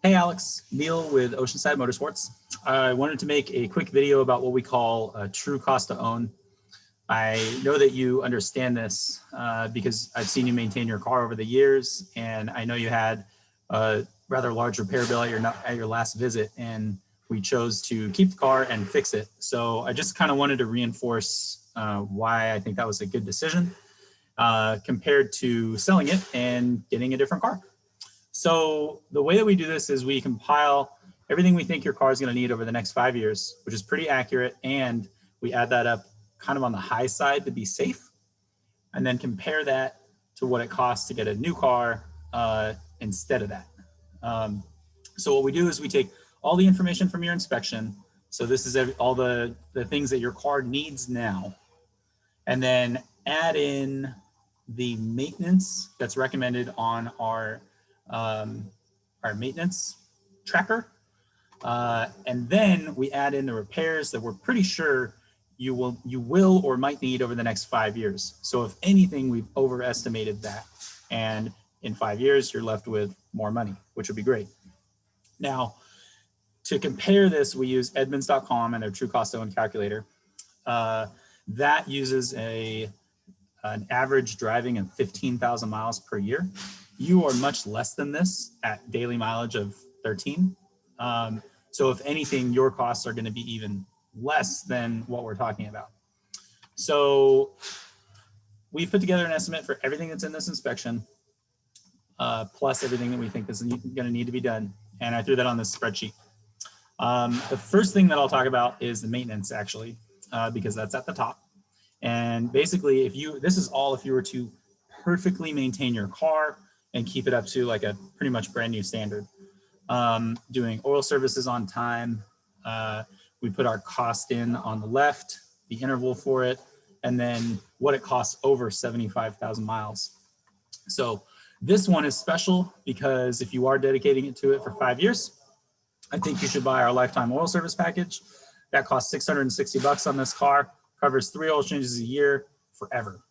Hey Alex, Neil with Oceanside Motorsports. I wanted to make a quick video about what we call a true cost to own. I know that you understand this because I've seen you maintain your car over the years, and I know you had a rather large repair bill at your last visit, and we chose to keep the car and fix it. So I just kind of wanted to reinforce why I think that was a good decision compared to selling it and getting a different car. So the way that we do this is we compile everything we think your car is going to need over the next 5 years, which is pretty accurate, and we add that up kind of on the high side to be safe, and then compare that to what it costs to get a new car instead of that. So what we do is we take all the information from your inspection. So this is all the things that your car needs now, and then add in the maintenance that's recommended on our maintenance tracker. And then we add in the repairs that we're pretty sure you will or might need over the next 5 years. So if anything, we've overestimated that. And in 5 years, you're left with more money, which would be great. Now, to compare this, we use Edmunds.com and their true cost to own calculator. That uses an average driving of 15,000 miles per year. You are much less than this at daily mileage of 13. So if anything, your costs are going to be even less than what we're talking about. So we've put together an estimate for everything that's in this inspection, plus everything that we think is going to need to be done. And I threw that on this spreadsheet. The first thing that I'll talk about is the maintenance, actually, because that's at the top. And basically, this is all if you were to perfectly maintain your car and keep it up to like a pretty much brand new standard. Doing oil services on time. We put our cost in on the left, the interval for it, and then what it costs over 75,000 miles. So this one is special because if you are dedicating it to it for 5 years, I think you should buy our lifetime oil service package. That costs $660 on this car, covers 3 oil changes a year forever.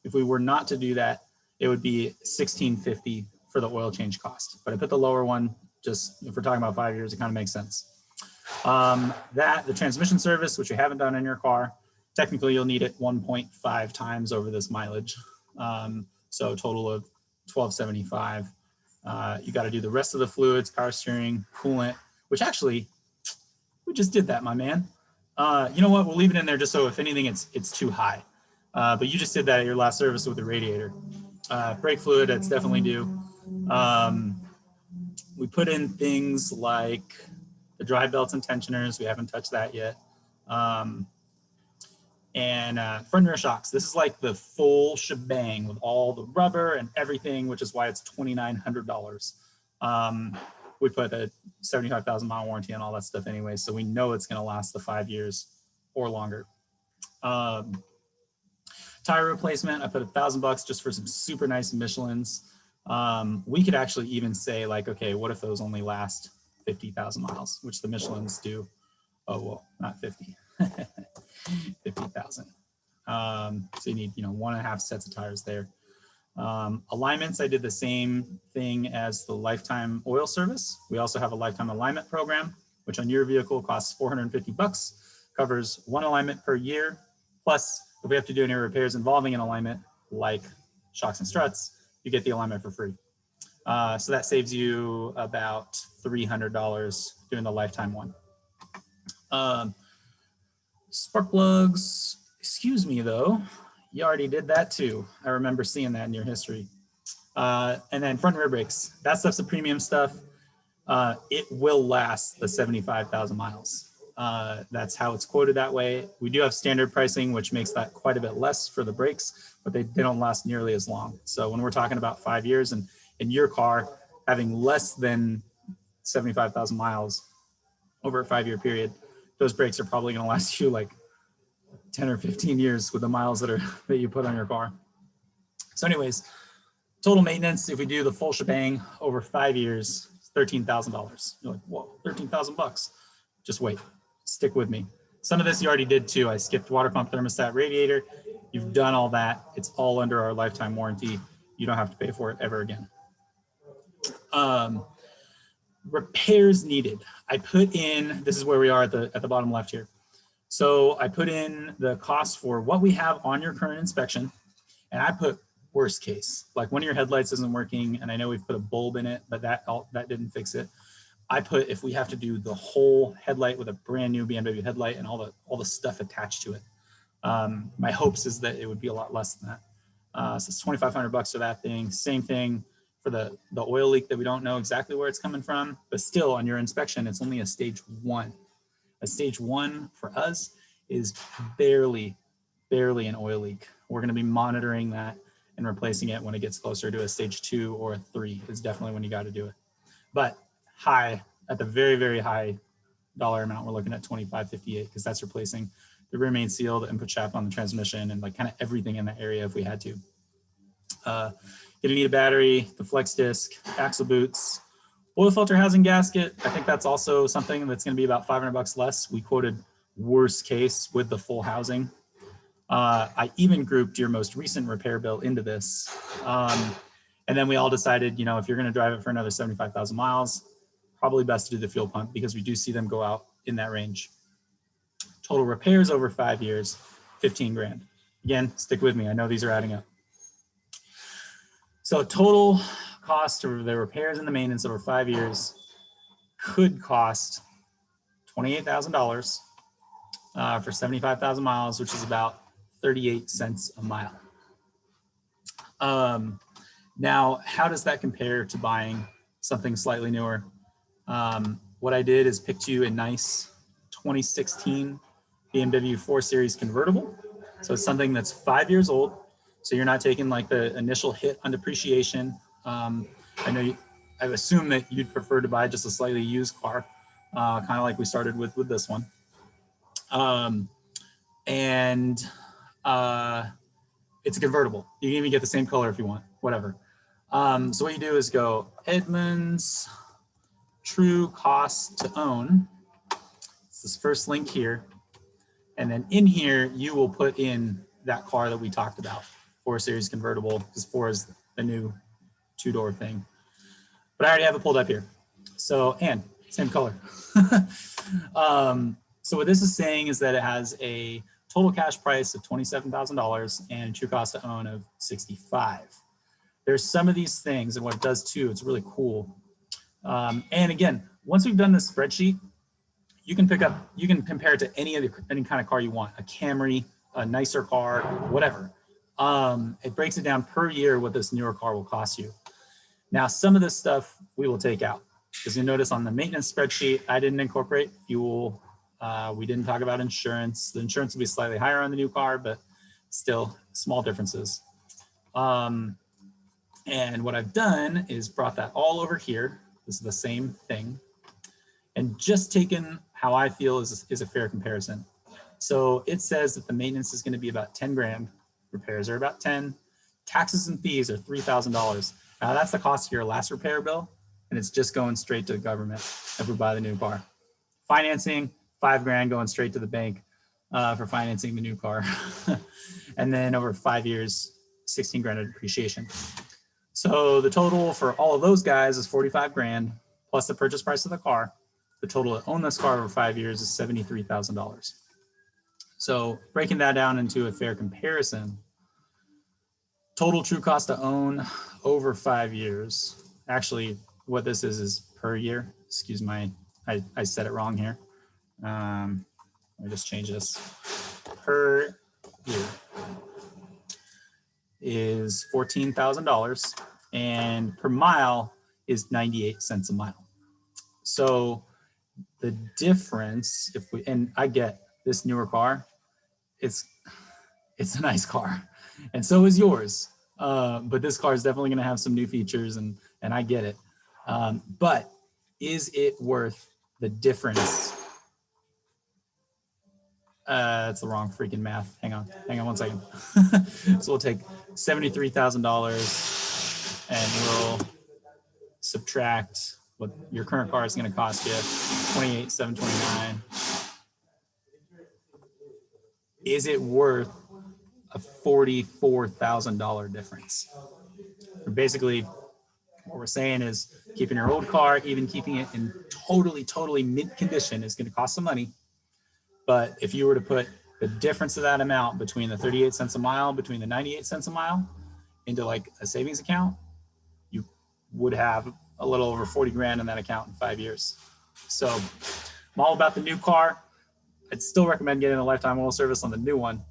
If we were not to do that, it would be $1,650 for the oil change cost. But I put the lower one, just if we're talking about 5 years, it kind of makes sense. The transmission service, which you haven't done in your car, technically you'll need it 1.5 times over this mileage. So a total of $1,275. You got to do the rest of the fluids, power steering, coolant, which actually, we just did that, my man. You know what, we'll leave it in there just so if anything, it's too high. But you just did that at your last service with the radiator. Brake fluid, that's definitely due. We put in things like the drive belts and tensioners. We haven't touched that yet. And front and rear shocks. This is like the full shebang with all the rubber and everything, which is why it's $2,900. We put a 75,000 mile warranty on all that stuff anyway, so we know it's going to last the 5 years or longer. Tire replacement, I put $1,000 just for some super nice Michelins. We could actually even say like, okay, what if those only last 50,000 miles, which the Michelins do. Oh, well, not 50, 50,000. So you need, 1.5 sets of tires there. Alignments, I did the same thing as the lifetime oil service. We also have a lifetime alignment program, which on your vehicle costs $450, covers 1 alignment per year. Plus, if we have to do any repairs involving an alignment, like shocks and struts, you get the alignment for free. So that saves you about $300 doing the lifetime one. Spark plugs, excuse me though, you already did that too. I remember seeing that in your history. And then front and rear brakes, that stuff's the premium stuff. It will last the 75,000 miles. That's how it's quoted that way. We do have standard pricing, which makes that quite a bit less for the brakes, but they don't last nearly as long. So when we're talking about 5 years and in your car having less than 75,000 miles over a 5 year period, those brakes are probably going to last you like 10 or 15 years with the miles that you put on your car. So anyways, total maintenance, if we do the full shebang over 5 years, $13,000. You're like, whoa, $13,000. Just wait, stick with me. Some of this you already did too. I skipped water pump, thermostat, radiator. You've done all that. It's all under our lifetime warranty. You don't have to pay for it ever again. Repairs needed. I put in, this is where we are at the bottom left here. So I put in the cost for what we have on your current inspection, and I put worst case, like one of your headlights isn't working, and I know we've put a bulb in it, but that didn't fix it. I put if we have to do the whole headlight with a brand new BMW headlight and all the stuff attached to it. My hopes is that it would be a lot less than that. So it's $2,500 for that thing. Same thing for the oil leak that we don't know exactly where it's coming from, but still on your inspection, it's only a stage 1. A stage 1 for us is barely an oil leak. We're going to be monitoring that and replacing it when it gets closer to a stage 2 or a 3 is definitely when you got to do it. But high, at the very, very high dollar amount, we're looking at $2,558 because that's replacing the rear main seal, the input shaft on the transmission, and like kind of everything in that area if we had to. Gonna need a battery, the flex disc, axle boots, oil filter housing gasket. I think that's also something that's going to be about $500 less. We quoted worst case with the full housing. I even grouped your most recent repair bill into this. And then we all decided, you know, if you're going to drive it for another 75,000 miles, probably best to do the fuel pump because we do see them go out in that range. Total repairs over 5 years, 15 grand. Again, stick with me. I know these are adding up. So total cost of the repairs and the maintenance over 5 years could cost $28,000 for 75,000 miles, which is about 38 cents a mile. Now, how does that compare to buying something slightly newer? What I did is picked you a nice 2016 BMW 4 Series convertible. So it's something that's 5 years old. So you're not taking like the initial hit on depreciation. I know I assume that you'd prefer to buy just a slightly used car, kind of like we started with this one. It's a convertible. You can even get the same color if you want, whatever. So what you do is go Edmunds true cost to own. It's this first link here. And then in here, you will put in that car that we talked about, 4 Series convertible, because 4 is the new 2-door thing. But I already have it pulled up here. So, and same color. So what this is saying is that it has a total cash price of $27,000 and a true cost to own of $65,000. There's some of these things, and what it does too, it's really cool. And again, once we've done this spreadsheet, you can compare it to any kind of car you want, a Camry, a nicer car, whatever. It breaks it down per year what this newer car will cost you. Now, some of this stuff we will take out because you'll notice on the maintenance spreadsheet, I didn't incorporate fuel. We didn't talk about insurance. The insurance will be slightly higher on the new car, but still small differences. And what I've done is brought that all over here. This is the same thing. And just taken how I feel is a fair comparison. So it says that the maintenance is going to be about 10 grand. Repairs are about 10. Taxes and fees are $3,000. Now that's the cost of your last repair bill, and it's just going straight to the government if we buy the new car. Financing, 5 grand going straight to the bank for financing the new car. And then over 5 years, 16 grand of depreciation. So the total for all of those guys is 45 grand plus the purchase price of the car. The total to own this car over 5 years is $73,000. So breaking that down into a fair comparison, total true cost to own over 5 years. Actually, what this is per year. Excuse my, I said it wrong here. Let me just change this. Per year is $14,000 and per mile is 98 cents a mile. So the difference, if we, and I get this newer car, it's a nice car, and so is yours. But this car is definitely going to have some new features, and I get it. But is it worth the difference? That's the wrong freaking math. Hang on 1 second. So we'll take $73,000 and we'll subtract what your current car is going to cost you, $28,729. Is it worth a $44,000 difference? We're basically What we're saying is keeping your old car, even keeping it in totally mint condition is going to cost some money. But if you were to put the difference of that amount between the 38 cents a mile, between the 98 cents a mile into like a savings account, you would have a little over 40 grand in that account in 5 years. So I'm all about the new car. I'd still recommend getting a lifetime oil service on the new one.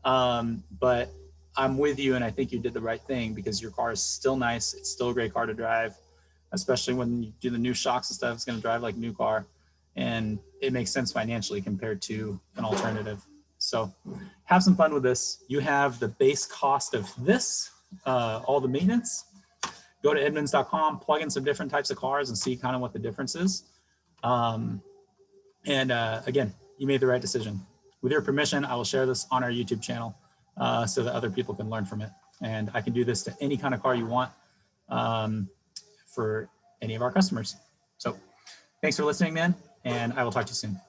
But I'm with you, and I think you did the right thing because your car is still nice. It's still a great car to drive, especially when you do the new shocks and stuff. It's going to drive like a new car, and it makes sense financially compared to an alternative. So have some fun with this. You have the base cost of this, all the maintenance. Go to Edmunds.com, plug in some different types of cars and see kind of what the difference is. Again, you made the right decision. With your permission, I will share this on our YouTube channel so that other people can learn from it. And I can do this to any kind of car you want for any of our customers. So thanks for listening, man, and I will talk to you soon.